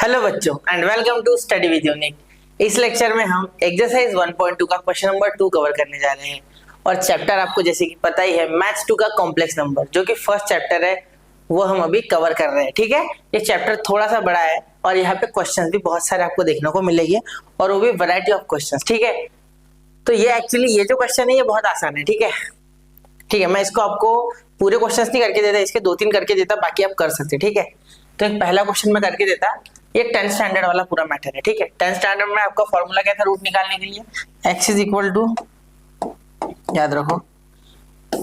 Hello बच्चों and welcome to study with Unique. इस lecture में हम एक्सरसाइज 1.2 का क्वेश्चन नंबर 2 कवर करने जा रहे हैं और चैप्टर आपको जैसे कि पता ही है मैथ्स 2 का कॉम्प्लेक्स नंबर, जो कि फर्स्ट चैप्टर है वो हम अभी कवर कर रहे हैं। ठीक है, ये चैप्टर थोड़ा सा बड़ा है और यहाँ पे क्वेश्चंस भी बहुत सारे आपको देखने को मिलेंगे और वो भी वैरायटी ऑफ क्वेश्चंस। ठीक है, तो ये एक्चुअली ये जो क्वेश्चन है ये बहुत आसान है। ठीक है, ठीक है, मैं इसको आपको पूरे क्वेश्चंस नहीं करके देता, इसके 2-3 करके देता, बाकी आप कर सकते। ठीक है, तो एक पहला क्वेश्चन मैं करके देता। ये 10th स्टैंडर्ड वाला पूरा मैटर है। ठीक है, 10th स्टैंडर्ड में आपका फॉर्मूला क्या था रूट निकालने के लिए? x इज इक्वल टू, याद रखो,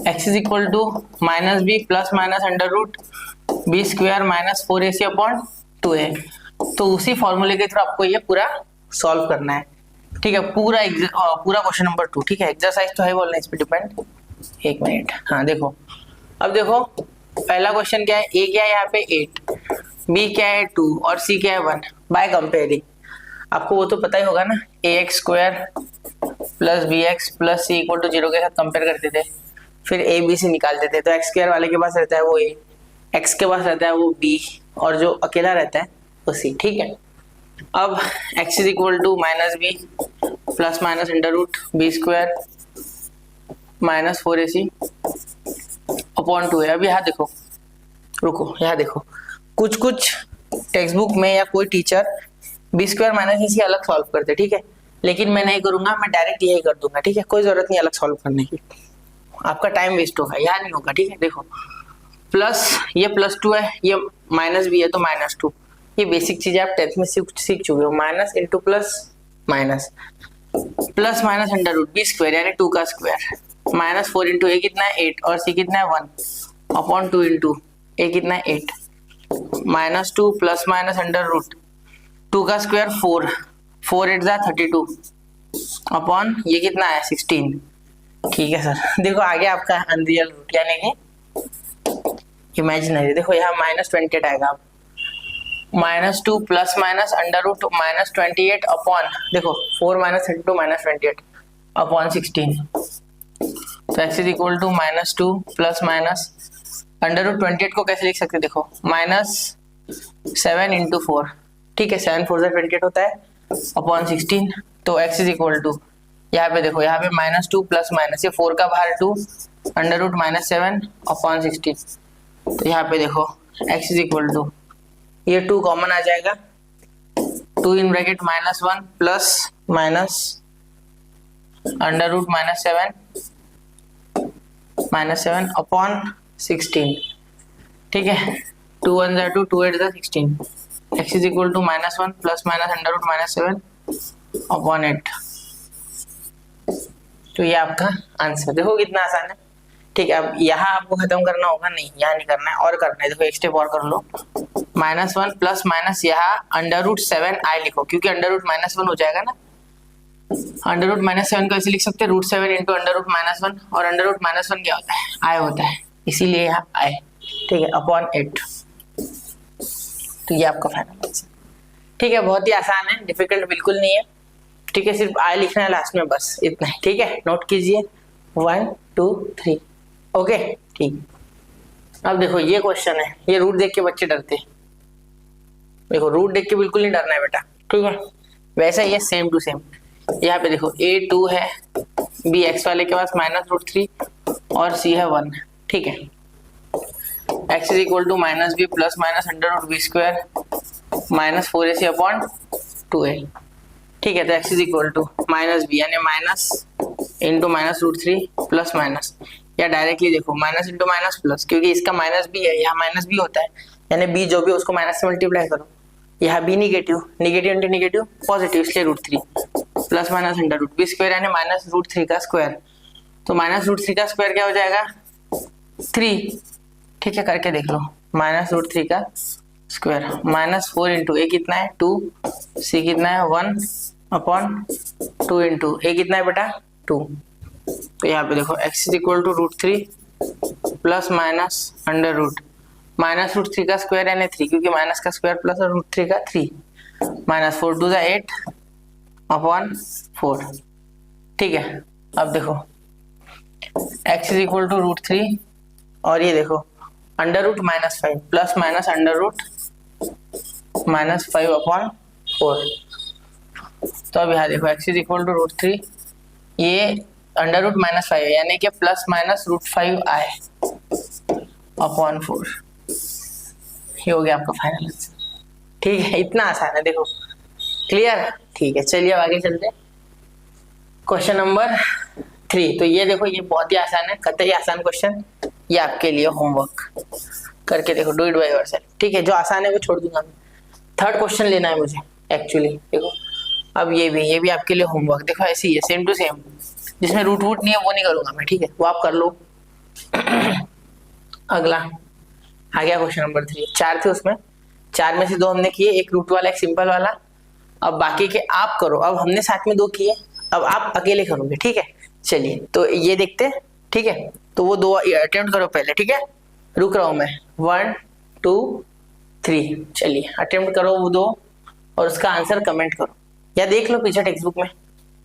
x is equal to minus B plus minus under root B square minus 4ac upon 2a। तो उसी फॉर्मूले के थ्रू आपको ये पूरा सॉल्व करना है। ठीक है, पूरा क्वेश्चन नंबर 2। ठीक है, एक्सरसाइज तो है बोलना, इस पे डिपेंड। एक मिनट, हाँ देखो, अब देखो पहला क्वेश्चन क्या है, a क्या है यहाँ पे 8, b क्या है 2 और c क्या है 1। बाय कंपेयरिंग आपको वो तो पता ही होगा ना, ax square plus bx plus c equal to 0 के साथ कंपेयर करते थे, फिर a b c निकालते थे। तो x स्क्वायर वाले के पास रहता है वो a, x के पास रहता है वो b और जो अकेला रहता है वो c। ठीक है, अब x is equal to minus B plus minus under root B square minus 4ac upon 2a। अब यहाँ देखो, रुको, यहाँ देखो, कुछ टेक्स्ट बुक में या कोई टीचर बी स्क्वायर माइनस ए सी अलग सॉल्व करते। ठीक है, लेकिन मैं नहीं करूंगा, मैं डायरेक्ट यही कर दूंगा। ठीक है, कोई जरूरत नहीं अलग सॉल्व करने की, आपका टाइम वेस्ट होगा, यहाँ नहीं होगा। ठीक है, देखो प्लस ये प्लस 2 है, ये माइनस भी है तो माइनस 2। ये बेसिक चीज आप 10th में सीख चुके हो, minus into plus minus, plus minus under root B square यानी 2 का स्क्वायर माइनस 4 इंटू ए कितना है 8 और सी कितना है 1 अपॉन 2 इंटू ए कितना है 8 minus 2 plus minus under root 2 का स्क्वायर 4 4 8 जा 32 अपॉन ये कितना है 16। ठीक है सर, देखो आगे आपका अनरियल रूट यानी कि इमेजिनरी। देखो यहाँ माइनस 28 आएगा, minus 2 plus minus under root minus 28 upon, देखो 4 माइनस 32 माइनस 28 अपॉन 16। तो x is equal to minus 2 plus minus under root 28 को कैसे लिख सकते हैं? देखो माइनस 7 इंटू 4। ठीक है, 7 4 28 होता है अपॉन 16। तो x इज इक्वल टू, यहाँ पे देखो, यहाँ पे माइनस 2 प्लस माइनस, ये 4 का बाहर 2 अंडर रूट माइनस 7 अपॉन 16। तो यहाँ पे देखो x इज इक्वल टू, ये 2 कॉमन आ जाएगा, 2 in bracket minus 1 plus minus under root minus 7 upon 16। ठीक है, 2 1 जा 2 2 8 जा 16। x is equal to minus 1 plus minus under root minus 7 upon 8। तो ये आपका आंसर, देखो कितना आसान है। ठीक है, अब यहाँ आपको खत्म करना होगा, नहीं यहाँ नहीं करना है और करना है। देखो एक स्टेप और कर लो, माइनस 1 प्लस माइनस यहाँ अंडर रूट 7 आई लिखो, क्योंकि अंडर रूट माइनस 1 हो जाएगा ना। अंडर रूट माइनस 7 को ऐसे लिख सकते हैं, root 7 into under root minus 1, और अंडर रूट माइनस 1 क्या होता है? आई होता है, इसीलिए यहाँ आई। ठीक है, अपॉन 8। तो ये आपका फाइनल आंसर। ठीक है, बहुत ही आसान है, डिफिकल्ट बिल्कुल नहीं है। ठीक है, सिर्फ आई लिखना है लास्ट में, बस इतना है। ठीक है, नोट कीजिए 1 2 3। ओके, ठीक। अब देखो ये क्वेश्चन है, ये रूट देख के बच्चे डरते हैं। देखो रूट देख के बिल्कुल नहीं डरना है बेटा। ठीक है, वैसा ही है, सेम टू सेम। यहाँ पे देखो a2 है, b x वाले के पास माइनस रूट 3 और c है 1। ठीक है, x is equal to minus B plus minus under root B square minus 4ac upon 2a। ठीक है, तो x is equal to minus B यानी minus into minus root 3 plus minus, या directly देखो माइनस इंटू माइनस प्लस, क्योंकि इसका minus B है, यहाँ माइनस बी होता है, यानी बी जो भी उसको माइनस से मल्टीप्लाई करो। यहाँ B negative, negative into negative positive, इसलिए root 3 plus minus under root B square यानी माइनस रूट 3 का स्क्वायर। तो माइनस रूट 3 का स्क्वायर क्या हो जाएगा? 3। ठीक है, करके देख लो, माइनस रूट 3 का स्क्वायर माइनस 4 इंटू ए कितना है 2, सी कितना है 1 अपॉन 2 इंटू ए कितना है बेटा 2। तो यहाँ पे देखो x is equal to root 3 plus minus under root minus root 3 का स्क्वायर यानी 3, क्योंकि माइनस का स्क्वायर प्लस और रूट 3 का 3 माइनस 4 2 8 अपॉन 4। ठीक है, अब देखो x is equal to root 3 और ये देखो under root minus 5 plus minus under root -5/4। तो अब यहाँ देखो x इज इक्वल टू √3, ये अंडर रूट -5 है यानी कि प्लस माइनस √5i/4। ये हो गया आपका फाइनल आंसर। ठीक है, इतना आसान है, देखो क्लियर। ठीक है, चलिए अब आगे चलते हैं। क्वेश्चन नंबर 3, तो ये देखो, ये बहुत ही आसान है, कतई आसान क्वेश्चन। ये आपके लिए होमवर्क करके देखो, डू इट बाय योरसेल्फ। ठीक है, जो आसान है वो छोड़ दूंगा मैं। थर्ड क्वेश्चन लेना है मुझे एक्चुअली। देखो अब ये भी आपके लिए होमवर्क। देखो ऐसे ही है, सेम टू सेम, जिसमें रूट वूट नहीं है वो नहीं करूंगा मैं। ठीक है, वो आप कर लो। अगला आ गया क्वेश्चन नंबर 3। 4 थे उसमें, 4 में से 2 हमने किए, एक रूट वाला एक सिंपल वाला। अब बाकी के आप करो। अब हमने साथ में 2 किए, अब आप अकेले करोगे। ठीक है, चलिए तो ये देखते हैं। ठीक है, तो वो 2 अटेम्प्ट करो पहले। ठीक है, रुक रहा हूं मैं। 1 2 3, चलिए अटेम्प्ट करो वो 2 और उसका आंसर कमेंट करो या देख लो पीछे टेक्स्ट बुक में।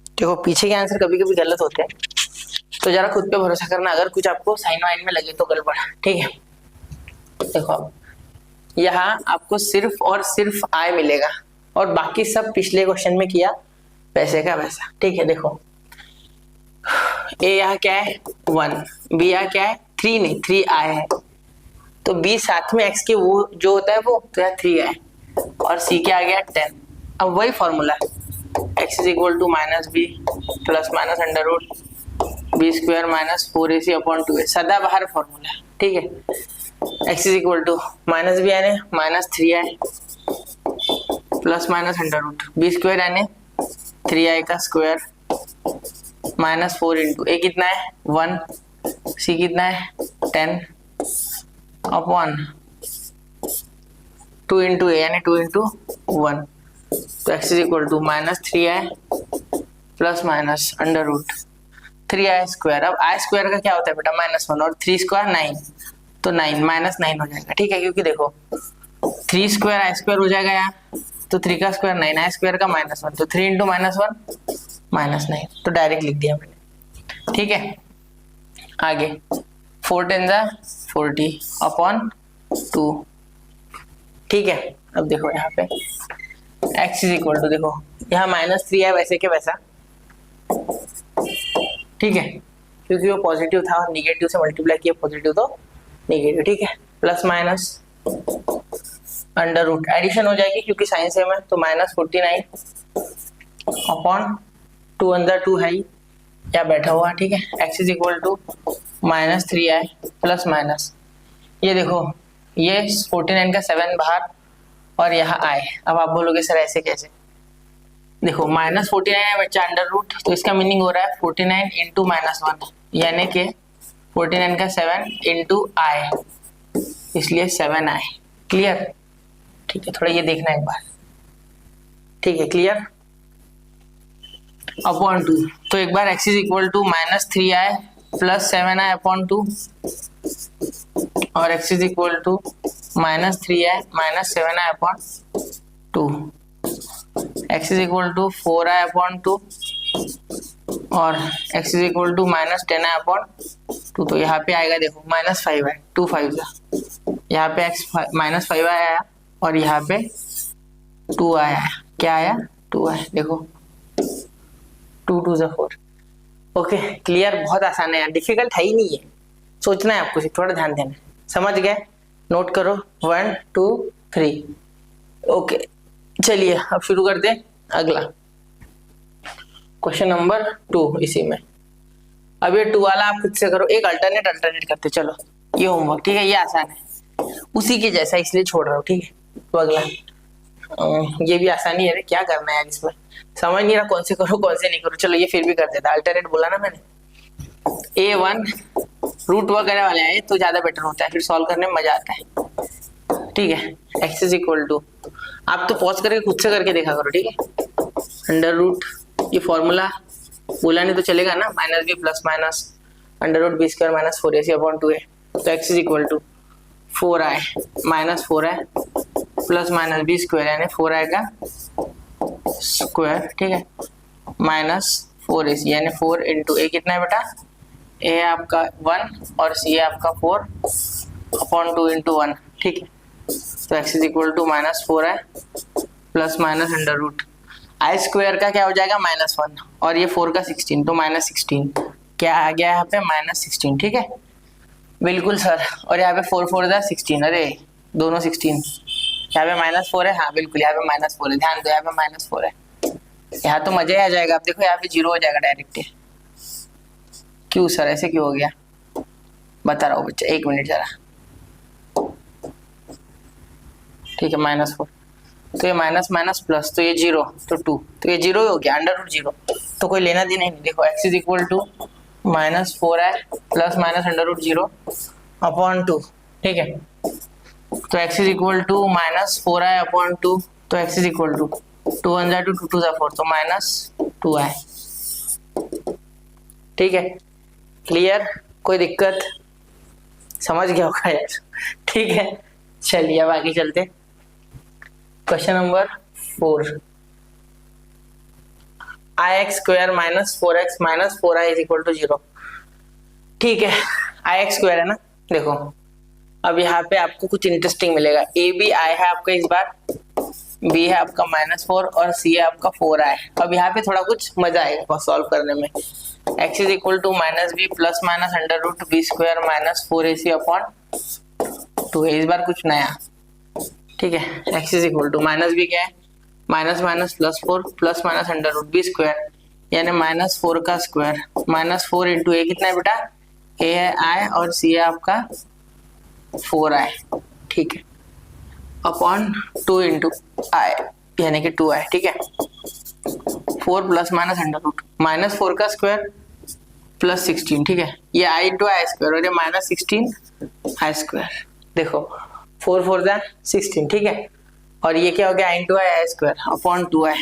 देखो पीछे के आंसर कभी कभी गलत होते हैं, तो जरा खुद पे भरोसा करना। अगर कुछ आपको साइन वाइन में लगे तो गड़बड़। ठीक है, देखो अब यहाँ आपको सिर्फ और सिर्फ आई मिलेगा और बाकी सब पिछले क्वेश्चन में किया वैसे का वैसा। ठीक है, देखो ए यहाँ क्या है 1, बी यहाँ क्या है 3, नहीं 3 आई है, तो बी साथ में एक्स के वो जो होता है वो, तो यहाँ 3 आई और सी के आ गया 10। अब वही formula x is equal to -b plus minus under root b² minus 4ac/2a, सदाबहार फॉर्मूला है। ठीक है, x is equal to -b यानी -3i plus minus under root b² यानी 3i का स्क्वायर माइनस 4 इंटू a कितना है 1, c कितना है 10 अपॉन 2 इंटू a यानी 2 इंटू 1, तो x is equal to -3i plus minus under root 3i square. अब i स्क्वायर का क्या होता है बेटा -1 और 3 स्क्वायर 9, तो 9 -9 हो जाएगा। ठीक है, क्योंकि देखो 3 स्क्वायर i स्क्वायर हो जाएगा यहाँ, तो 3 का स्क्वायर 9, i स्क्वायर का -1, तो 3 इंटू -1 -9, तो डायरेक्ट लिख दिया मैंने। ठीक है, आगे 4 10 40 अपॉन 2। ठीक है, अब देखो यहाँ पे x इज इक्वल टू, देखो यहाँ -3 है वैसे के वैसा। ठीक है, क्योंकि वो पॉजिटिव था और निगेटिव से मल्टीप्लाई किया, पॉजिटिव तो निगेटिव। ठीक है, plus minus under root addition हो जाएगी क्योंकि साइन सेम है, तो -49 अपॉन 2 अंदर 2 है या बैठा हुआ। ठीक है, x is equal to -3i plus minus, ये देखो ये 49 का 7 बाहर और यहाँ i। अब आप बोलोगे सर ऐसे कैसे, देखो -49 है बच्चा अंडर रूट, तो इसका मीनिंग हो रहा है 49 इंटू -1 यानी कि 49 का 7 इंटू i, इसलिए 7i। क्लियर? ठीक है, थोड़ा ये देखना एक बार। ठीक है, क्लियर? अपॉन 2, तो एक बार x is equal to -3i plus 7i upon 2 और x is equal to -3i minus 7i upon 2, x is equal to 4i upon 2 और x is equal to -10i upon 2, तो यहाँ पे आएगा देखो -5 है, 2 5 यहाँ पे x -5 आया और यहाँ पे 2 आया। क्या आया 2 आया, देखो 2 2 4। Okay, clear? बहुत आसान है यार, डिफिकल्ट है ही नहीं है, सोचना है आपको, थोड़ा ध्यान देना है। समझ गए? नोट करो 1 2 3। ओके, चलिए अब शुरू करते हैं अगला क्वेश्चन नंबर 2। इसी में अब ये 2 वाला आप खुद से करो, एक अल्टरनेट करते चलो, ये होमवर्क। ठीक है, ये आसान है उसी के जैसा, इसलिए छोड़ रहा हूँ। ठीक है, तो अगला ये भी आसानी है, क्या करना है यार इसमें, समझ नहीं रहा कौन से करो कौन से नहीं करो। चलो ये फिर भी कर देता, अल्टरनेट बोला ना मैंने। A1 रूट वगैरह वाले आए तो ज्यादा बेटर होता है, फिर सॉल्व करने में मजा आता है। ठीक है, x इज इक्वल टू, आप तो पॉज करके खुद से करके देखा करो। ठीक है, अंडर रूट, ये फॉर्मूला बोला नहीं तो चलेगा ना, -b plus minus under root b² minus 4ac/2a, तो x is equal to 4i minus 4i plus minus b² यानी 4i का स्क्वायर। ठीक है, माइनस 4ac यानी 4 इंटू a कितना है बेटा, a है आपका 1 और c है आपका 4 अपॉन 2 इंटू 1। ठीक है, तो x is equal to -4i plus minus under root I square का क्या हो जाएगा -1 और ये 4 का 16 तो -16 क्या आ गया यहाँ पे -16। ठीक है बिल्कुल सर। और यहाँ पे 4 4 जा 16 अरे दोनों 16 यहाँ पे -4 है। हाँ बिल्कुल यहाँ पे -4 है, ध्यान दो यहाँ पे -4 है। यहाँ तो मजा ही आ जाएगा। आप देखो यहाँ पे 0 हो जाएगा डायरेक्ट। क्यों सर ऐसे क्यों हो गया बता रहा हूँ बच्चा, 1 मिनट जरा। ठीक है -4 तो ये माइनस माइनस प्लस तो ये 0 तो 2 तो ये 0 ही हो गया अंडर रूट 0 तो कोई लेना देना ही नहीं। देखो x is equal to -4i plus minus under root 0 upon 2। ठीक है तो x is equal to -4i upon 2 तो x इज इक्वल टू 2 1 जा 2 2 2 जा 4 तो -2i। ठीक है क्लियर, कोई दिक्कत समझ गया होगा यार। ठीक है चलिए अब आगे चलते। Question number 4 ix square -4x -4i is equal to 0। ठीक है ix स्क्वायर है ना। देखो अब यहाँ पे आपको कुछ इंटरेस्टिंग मिलेगा। ए बी आई है आपका इस बार, बी है आपका -4 और सी है आपका 4i। अब यहाँ पे थोड़ा कुछ मजा आएगा सॉल्व करने में। x is equal to -b plus minus under root B square -4ac upon 2 है इस बार कुछ नया। ठीक है x is equal to -b क्या है minus minus +4 plus minus under root B square यानी -4 का स्क्वायर -4 इंटू ए कितना है बेटा ए है i और सी है आपका 4i। ठीक है अपॉन 2 इंटू आई यानी कि 2i। ठीक है 4 प्लस माइनस अंडर रूट -4 का स्क्वायर प्लस 16। ठीक है ये i इंटू आई स्क्वायर और ये -16 आई स्क्वायर। देखो 4 4 जा 16। ठीक है और ये क्या हो गया i into I square upon 2i।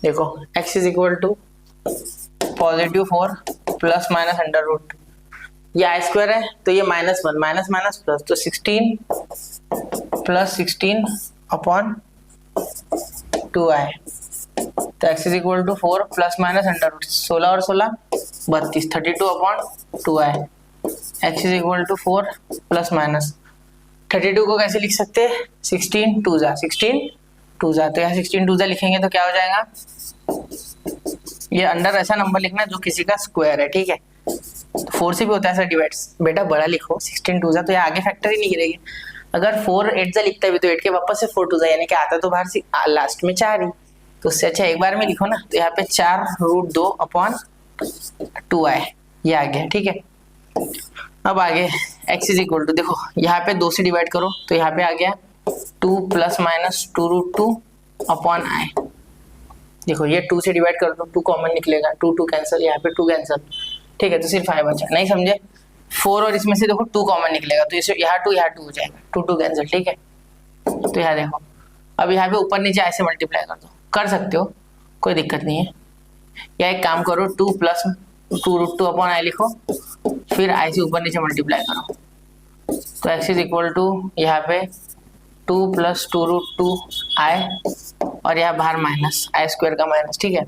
देखो x is equal to +4 plus minus under root ये आई स्क्वायर है तो ये -1 माइनस माइनस प्लस तो 16 प्लस 16 अपॉन 2i। तो x is equal to 4 plus minus under root 16 और 16 32 32 upon 2i। x is equal to 4 plus minus 32 को कैसे लिख सकते हैं 16 2 जा 16 2 जा तो यहाँ 16 2 जा लिखेंगे तो क्या हो जाएगा ये अंडर ऐसा नंबर लिखना जो किसी का स्क्वायर है। ठीक है तो 4 से भी होता है ऐसा डिवाइड बेटा बड़ा लिखो 16 2 जा तो यहाँ आगे फैक्टर ही नहीं गिरेगी। अगर 4 8 जा लिखता है भी तो 8 के वापस से 4 2 जा यानी कि आता तो बाहर से लास्ट में 4 ही तो उससे अच्छा एक बार में लिखो ना। तो यहाँ पे 4√2 अपॉन 2i ये आ गया। ठीक है अब आगे x इज इक्वल टू देखो यहाँ पे 2 से डिवाइड करो तो यहाँ पे आ गया 2 प्लस माइनस 2√2 अपॉन i। देखो ये 2 से डिवाइड कर दो 2 कॉमन निकलेगा 2 2 कैंसिल यहाँ पे 2 कैंसिल। ठीक है तो सिर्फ i बचा। नहीं समझे 4 और इसमें से देखो 2 कॉमन निकलेगा तो इसे यहाँ 2 हो जाएगा 2 2 कैंसिल। ठीक है तो यहाँ देखो अब यहाँ पे ऊपर नीचे ऐसे मल्टीप्लाई कर दो कर सकते हो कोई दिक्कत नहीं है। या एक काम करो 2 प्लस 2√2 अपॉन i लिखो फिर i से ऊपर नीचे मल्टीप्लाई करो तो x इज इक्वल टू यहाँ पे 2 प्लस 2√2 i और यहाँ बाहर माइनस आई स्क्वायर का माइनस। ठीक है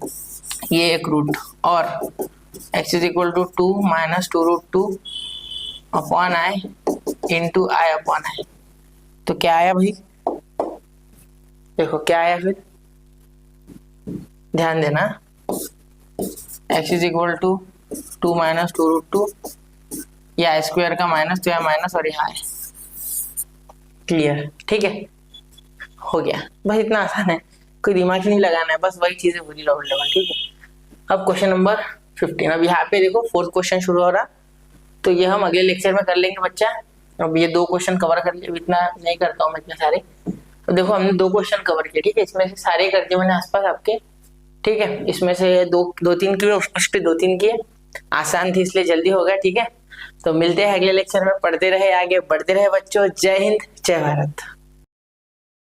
ये एक रूट और x is equal to 2 minus 2√2 upon i into I upon i। तो क्या आया भाई देखो क्या आया फिर ध्यान देना x is equal to 2 minus 2√2 ये आई स्क्वायर का माइनस तो यहाँ माइनस और यहाँ है। क्लियर ठीक है हो गया बस इतना आसान है कोई दिमाग ही नहीं लगाना है बस वही चीजें पूरी राउंड लेवल। ठीक है अब क्वेश्चन नंबर 15 अब यहाँ पे देखो 4th क्वेश्चन शुरू हो रहा तो ये हम अगले लेक्चर में कर लेंगे बच्चा। अब ये 2 क्वेश्चन कवर कर लिए इतना नहीं करता हूँ मैं इतने सारे। तो देखो हमने 2 क्वेश्चन कवर किए। ठीक है इसमें से सारे कर दिए मैंने आसपास आपके। ठीक है इसमें से 2-3 किए उसमें 2-3 किए आसान थी इसलिए जल्दी हो गया। ठीक है तो मिलते हैं अगले लेक्चर में। पढ़ते रहे आगे बढ़ते रहे बच्चों। जय हिंद जय भारत।